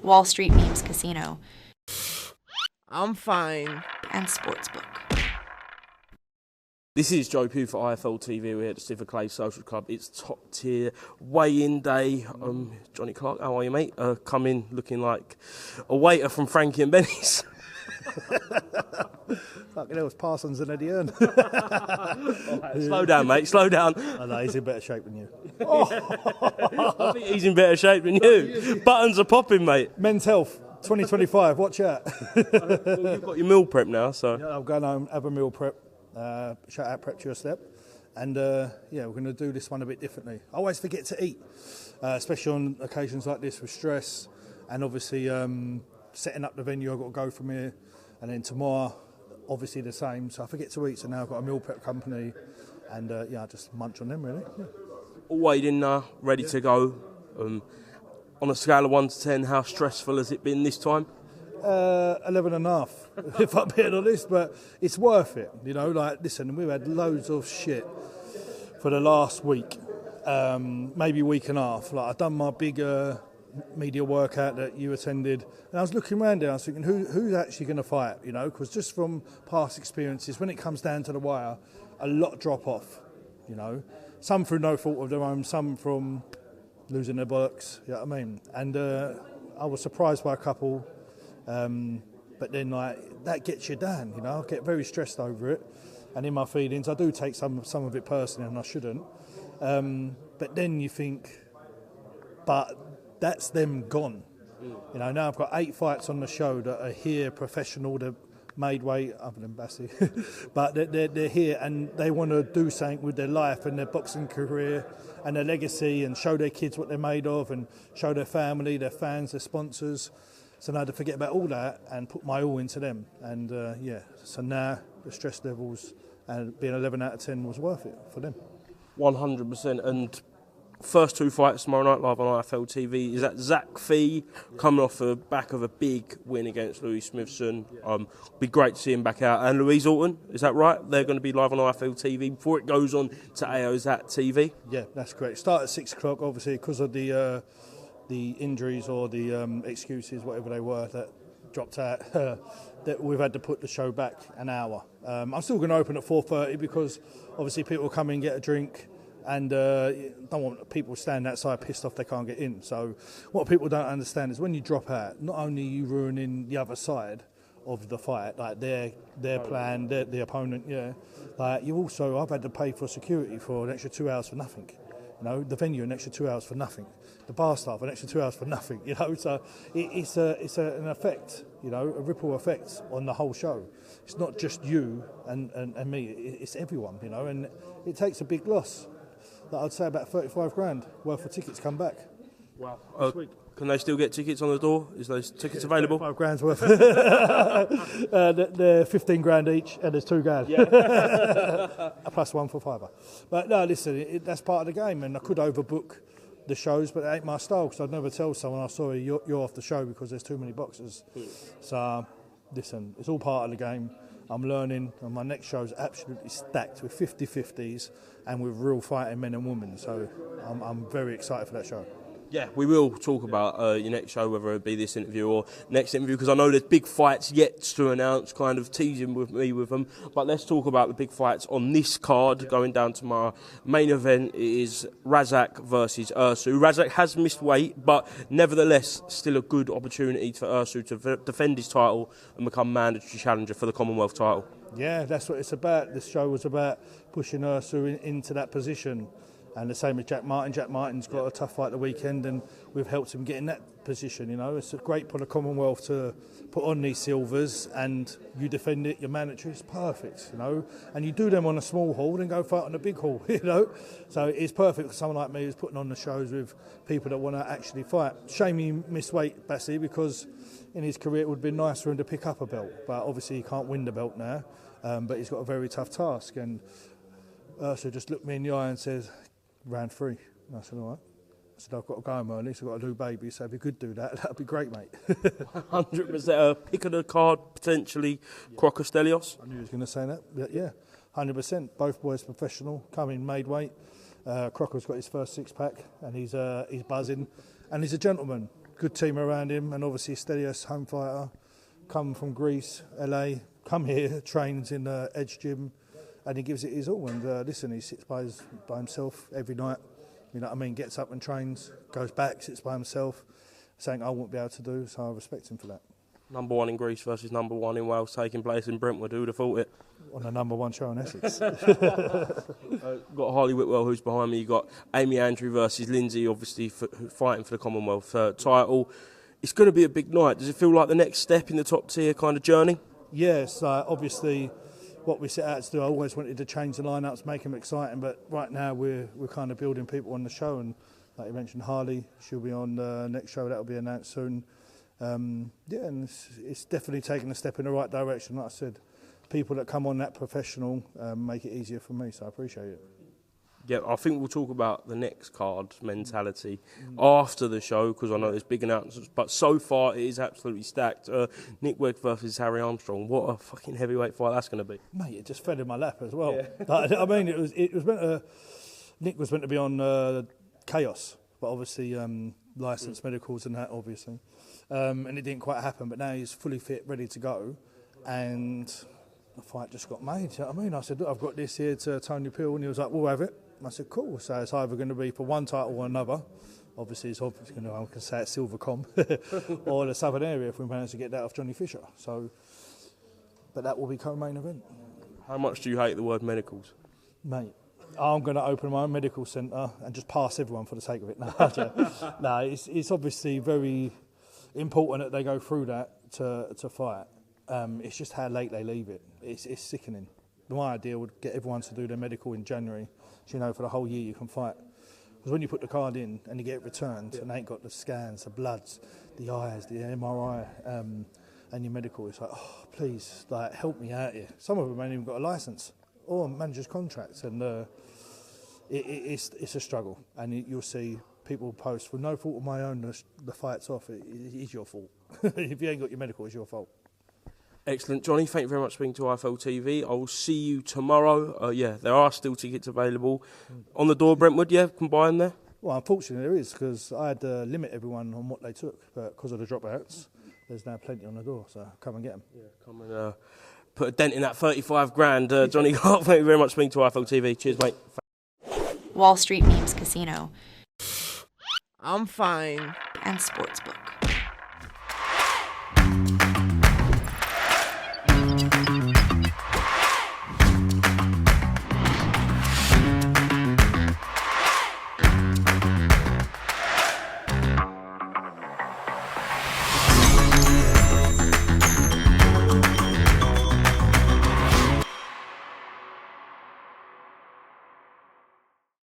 Wall Street Memes Casino, I'm fine. and Sportsbook. This is Joe Pugh for IFLTV. We're here at the Stiffer Clay Social Club. It's top tier weigh-in day. Johnny Clark, how are you, mate? Come in looking like a waiter from Frankie and Benny's. Fucking hell, it's Parsons and Eddie Earn. Slow down, mate. Slow down. I know, he's in better shape than you. I think he's in better shape than you. Buttons are popping, mate. Men's Health, 2025, watch out. Well, you've got your meal prep now, so. Yeah, I'm going home, have a meal prep. Shout out Prep to Your Step. And yeah, we're going to do this one a bit differently. I always forget to eat, especially on occasions like this with stress. And obviously setting up the venue, I've got to go from here. And then tomorrow, obviously the same. So I forget to eat. So now I've got a meal prep company. And yeah, I just munch on them really. Yeah. All weighed in now, ready to go. On a scale of 1 to 10, how stressful has it been this time? 11.5, if I'm being honest, but it's worth it. You know, like, listen, we've had loads of shit for the last week, maybe week and a half. Like, I've done my big media workout that you attended, and I was looking around there, I was thinking, who's actually going to fight, you know, because just from past experiences, when it comes down to the wire, a lot drop off, you know, some through no fault of their own, some from losing their bollocks, you know what I mean? And I was surprised by a couple. But then, like, that gets you down, you know. I get very stressed over it, and in my feelings, I do take some of it personally, and I shouldn't. But then you think, but that's them gone. You know, now I've got 8 fights on the show that are here, professional, they're made weight, other than Bassi, but they're here, and they want to do something with their life and their boxing career and their legacy, and show their kids what they're made of, and show their family, their fans, their sponsors. So now I had to forget about all that and put my all into them. And yeah, so now the stress levels and being 11 out of 10 was worth it for them. 100%. And first 2 fights tomorrow night live on IFLTV. Is that Zach Fee coming off the back of a big win against Louis Smithson? Be great to see him back out. And Louise Alton, is that right? They're going to be live on IFLTV before it goes on to AOZat TV? Yeah, that's great. Start at 6 o'clock, obviously, because of the injuries or the excuses, whatever they were, that dropped out, that we've had to put the show back an hour. I'm still going to open at 4:30 because obviously people come in, get a drink, and don't want people standing outside pissed off they can't get in. So what people don't understand is when you drop out, not only are you ruining the other side of the fight, like their plan, the opponent, yeah, like you also, I've had to pay for security for an extra 2 hours for nothing. You know, the venue an extra 2 hours for nothing. The bar staff an extra 2 hours for nothing. You know, so it's an effect. You know, a ripple effect on the whole show. It's not just you and me. It's everyone. You know, and it takes a big loss. That I'd say about 35 grand worth of tickets come back. Wow. Can they still get tickets on the door? Is those tickets available? 5 grand's worth. They're 15 grand each, and there's 2 grand. Yeah. Plus 1 for fiver. But no, listen, that's part of the game, and I could overbook the shows, but it ain't my style, because I'd never tell someone, I'm sorry, you're off the show because there's too many boxers. So, listen, it's all part of the game. I'm learning, and my next show is absolutely stacked with 50-50s and with real fighting men and women. So I'm very excited for that show. Yeah, we will talk about your next show, whether it be this interview or next interview, because I know there's big fights yet to announce, kind of teasing with me with them. But let's talk about the big fights on this card going down tomorrow. Main event is Razak versus Ursu. Razak has missed weight, but nevertheless, still a good opportunity for Ursu to defend his title and become mandatory challenger for the Commonwealth title. Yeah, that's what it's about. This show was about pushing Ursu into that position. And the same as Jack Martin. Jack Martin's got a tough fight the weekend, and we've helped him get in that position. You know, it's great for the Commonwealth to put on these silvers, and you defend it. You're mandatory. It's perfect. You know, and you do them on a small hall, then go fight on a big hall. You know, so it's perfect for someone like me who's putting on the shows with people that want to actually fight. Shame he missed weight, Bassi, because in his career it would have been nice for him to pick up a belt, but obviously he can't win the belt now. But he's got a very tough task, and Ursu just looked me in the eye and said, round 3. And I said, all right. I said, I've got to go home early, so I've got a new baby, so if you could do that, that'd be great, mate. 100%. Pick of the card, potentially, Crocker Stelios. I knew he was going to say that. But yeah, 100%. Both boys professional, come in made weight. Crocker's got his first 6-pack, and he's buzzing. And he's a gentleman. good team around him, and obviously Stelios, home fighter, come from Greece, LA, come here, trains in the Edge Gym, and he gives it his all. And listen, he sits by himself every night. You know what I mean? Gets up and trains, goes back, sits by himself, something I won't be able to do. So I respect him for that. Number 1 in Greece versus number 1 in Wales, taking place in Brentwood. Who would have thought it? On the number 1 show in Essex. Got Harley Whitwell, who's behind me. You got Amy Andrew versus Lindsay, obviously fighting for the Commonwealth title. It's going to be a big night. Does it feel like the next step in the top tier kind of journey? Yes, obviously what we set out to do, I always wanted to change the lineups, make them exciting, but right now we're kind of building people on the show, and like you mentioned, Harley, she'll be on the next show, that'll be announced soon. And it's definitely taking a step in the right direction. Like I said, people that come on that professional make it easier for me, so I appreciate it. Yeah, I think we'll talk about the next card mentality after the show, because I know there's big announcements, but so far it is absolutely stacked. Nick Wegg versus Harry Armstrong. What a fucking heavyweight fight that's going to be. Mate, it just fell in my lap as well. Yeah. I mean, it was meant to. Nick was meant to be on Chaos, but obviously licensed medicals and that, obviously, and it didn't quite happen. But now he's fully fit, ready to go, and the fight just got made. You know what I mean? I said, look, I've got this here to Tony Pugh, and he was like, we'll have it. I said, cool. So it's either going to be for one title or another. Obviously, it's obvious, I can say it's Silvercom or the Southern Area if we manage to get that off Johnny Fisher. So, but that will be co-main event. How much do you hate the word medicals? Mate, I'm going to open my own medical centre and just pass everyone for the sake of it. No, it's obviously very important that they go through that to fight. It's just how late they leave it. It's sickening. My idea would get everyone to do their medical in January, so for the whole year you can fight. Because when you put the card in and you get it returned and they ain't got the scans, the bloods, the eyes, the MRI, and your medical, it's like, oh, please, like, help me out here. Some of them ain't even got a licence or a manager's contract, and it's a struggle. And you'll see people post, for no fault of my own, the fight's off. It is your fault. If you ain't got your medical, it's your fault. Excellent, Johnny. Thank you very much for being to IFLTV. I will see you tomorrow. There are still tickets available on the door, Brentwood. Yeah, can buy them there. Well, unfortunately there is, because I had to limit everyone on what they took, but because of the dropouts, there's now plenty on the door. So come and get them. Yeah, come and put a dent in that 35 grand, Johnny. Thank you very much for being to IFLTV. Cheers, mate. Wall Street Memes Casino. I'm fine. And Sportsbook.